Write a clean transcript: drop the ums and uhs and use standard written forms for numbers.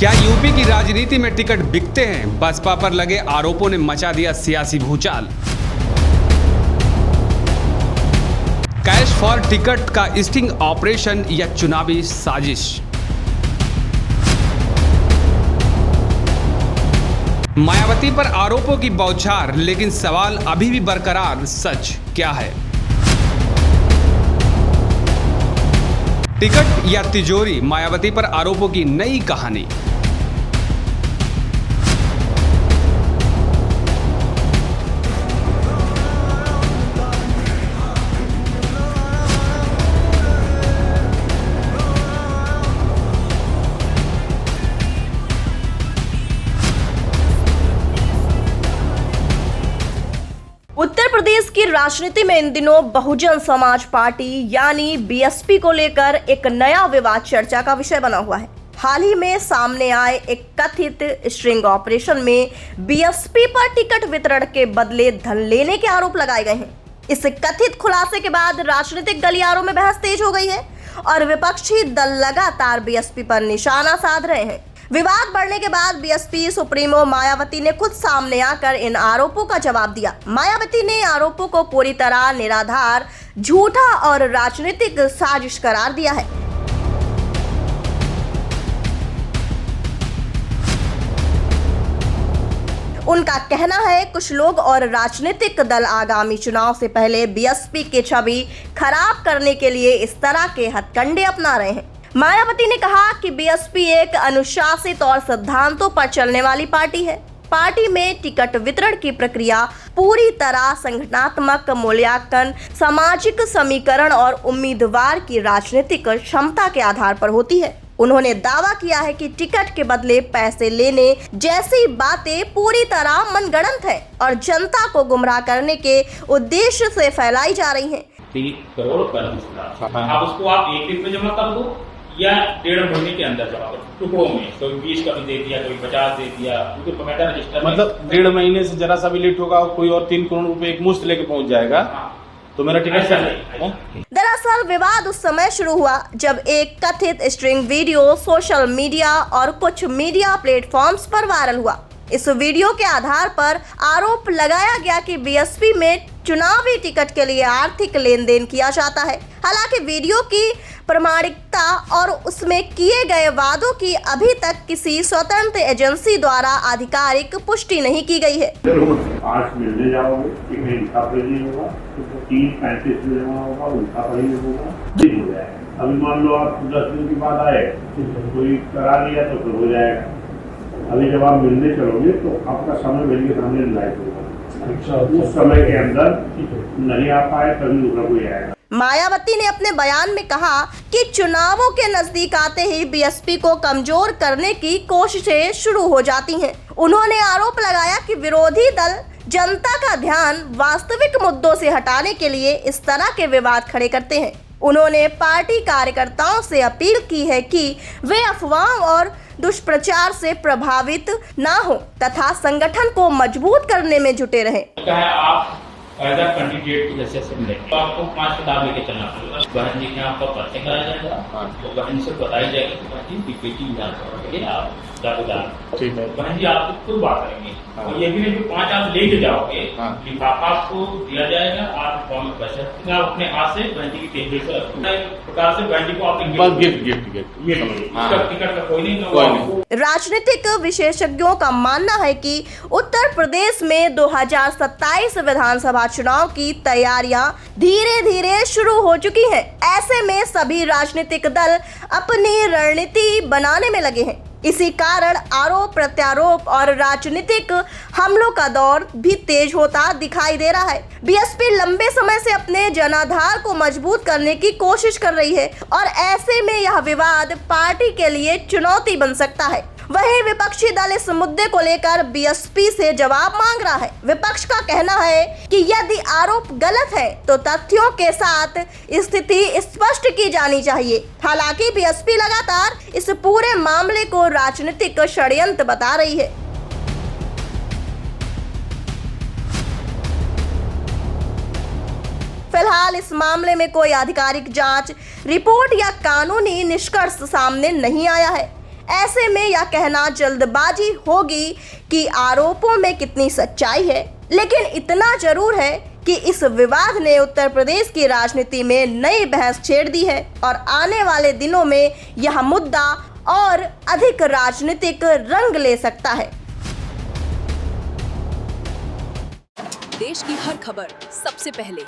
क्या यूपी की राजनीति में टिकट बिकते हैं? बसपा पर लगे आरोपों ने मचा दिया सियासी भूचाल। कैश फॉर टिकट का स्टिंग ऑपरेशन या चुनावी साजिश। मायावती पर आरोपों की बौछार, लेकिन सवाल अभी भी बरकरार, सच क्या है? टिकट या तिजोरी, मायावती पर आरोपों की नई कहानी। उत्तर प्रदेश की राजनीति में इन दिनों बहुजन समाज पार्टी यानी बीएसपी को लेकर एक नया विवाद चर्चा का विषय बना हुआ है। हाल ही में सामने आए एक कथित स्ट्रिंग ऑपरेशन में बीएसपी पर टिकट वितरण के बदले धन लेने के आरोप लगाए गए हैं। इस कथित खुलासे के बाद राजनीतिक गलियारों में बहस तेज हो गई है और विपक्षी दल लगातार बीएसपी पर निशाना साध रहे हैं। विवाद बढ़ने के बाद बीएसपी सुप्रीमो मायावती ने खुद सामने आकर इन आरोपों का जवाब दिया। मायावती ने आरोपों को पूरी तरह निराधार, झूठा और राजनीतिक साजिश करार दिया है। उनका कहना है कुछ लोग और राजनीतिक दल आगामी चुनाव से पहले बीएसपी की छवि खराब करने के लिए इस तरह के हथकंडे अपना रहे हैं। मायावती ने कहा कि बीएसपी एक अनुशासित और सिद्धांतों पर चलने वाली पार्टी है। पार्टी में टिकट वितरण की प्रक्रिया पूरी तरह संगठनात्मक मूल्यांकन, सामाजिक समीकरण और उम्मीदवार की राजनीतिक क्षमता के आधार पर होती है। उन्होंने दावा किया है कि टिकट के बदले पैसे लेने जैसी बातें पूरी तरह मनगढ़ंत है और जनता को गुमराह करने के उद्देश्य से फैलाई जा रही हैं। 3 करोड़ अब उसको आप एक दिन में जमा कर दो या 1.5 महीने के अंदर जमा करो, टुकड़ों में। कोई 20 का भी दे दिया, कोई 50 दे दिया, क्योंकि टोमेटो रजिस्टर मतलब 1.5 महीने से जरा सा भी लेट होगा कोई और 3 करोड़ रुपए एक मुश्त लेके पहुंच जाएगा। तो मेरा टिकट दरअसल विवाद उस समय शुरू हुआ जब एक कथित स्ट्रिंग वीडियो सोशल मीडिया और कुछ मीडिया प्लेटफॉर्म्स पर वायरल हुआ। इस वीडियो के आधार पर आरोप लगाया गया कि बीएसपी में चुनावी टिकट के लिए आर्थिक लेन देन किया जाता है। हालांकि वीडियो की प्रामाणिकता और उसमें किए गए वादों की अभी तक किसी स्वतंत्र एजेंसी द्वारा आधिकारिक पुष्टि नहीं की गई है। 8 मिलने जाओगे, एक लिखा पढ़ी होगा, 3:35 में जमा होगा, उल्टा पढ़ी होगा, दिन हो जाएगा। अभी मान लो आप 10 दिन के बाद आए, कोई करा लिया तो फिर हो जाएगा। अभी जब आप मिलने चलोगे तो आपका समय मेरे के सामने लाइट होगा। उस समय के अंदर नहीं आ पाए तभी दूसरा कोई आएगा। मायावती ने अपने बयान में कहा कि चुनावों के नजदीक आते ही बीएसपी को कमजोर करने की कोशिशें शुरू हो जाती हैं। उन्होंने आरोप लगाया कि विरोधी दल जनता का ध्यान वास्तविक मुद्दों से हटाने के लिए इस तरह के विवाद खड़े करते हैं। उन्होंने पार्टी कार्यकर्ताओं से अपील की है कि वे अफवाह और दुष्प्रचार से प्रभावित न हो तथा संगठन को मजबूत करने में जुटे रहें। आप एज अ कैंडिडेट की जैसे से मिले तो आपको 5 किताब लेके चलना पड़ेगा। बहन जी के यहाँ आपका परिचय कराया जाएगा, तो बहन से बताई जाएगी कि बहन जी बीपीटी विधानसभा आप दावेदार, बहन जी आपको खुद बात करेंगे। और ये भी नहीं कि 5 आप लेके जाओगे, लिफाफा आपको दिया जाएगा, आप फॉर्म में पैसे आप अपने हाथ से बहन जी की टेबल से प्रकार से बहन जी को आप गिफ्ट टिकट का कोई नहीं। राजनीतिक विशेषज्ञों का मानना है कि उत्तर प्रदेश में 2027 विधानसभा चुनाव की तैयारियां धीरे धीरे शुरू हो चुकी हैं। ऐसे में सभी राजनीतिक दल अपनी रणनीति बनाने में लगे हैं। इसी कारण आरोप प्रत्यारोप और राजनीतिक हमलों का दौर भी तेज होता दिखाई दे रहा है। बीएसपी लंबे समय से अपने जनाधार को मजबूत करने की कोशिश कर रही है और ऐसे में यह विवाद पार्टी के लिए चुनौती बन सकता है। वहीं विपक्षी दल इस मुद्दे को लेकर बीएसपी से जवाब मांग रहा है। विपक्ष का कहना है कि यदि आरोप गलत है तो तथ्यों के साथ स्थिति स्पष्ट की जानी चाहिए। हालांकि बीएसपी लगातार इस पूरे मामले को राजनीतिक षड्यंत्र बता रही है। फिलहाल इस मामले में कोई आधिकारिक जांच रिपोर्ट या कानूनी निष्कर्ष सामने नहीं आया है। ऐसे में यह कहना जल्दबाजी होगी कि आरोपों में कितनी सच्चाई है, लेकिन इतना जरूर है कि इस विवाद ने उत्तर प्रदेश की राजनीति में नई बहस छेड़ दी है और आने वाले दिनों में यह मुद्दा और अधिक राजनीतिक रंग ले सकता है। देश की हर खबर सबसे पहले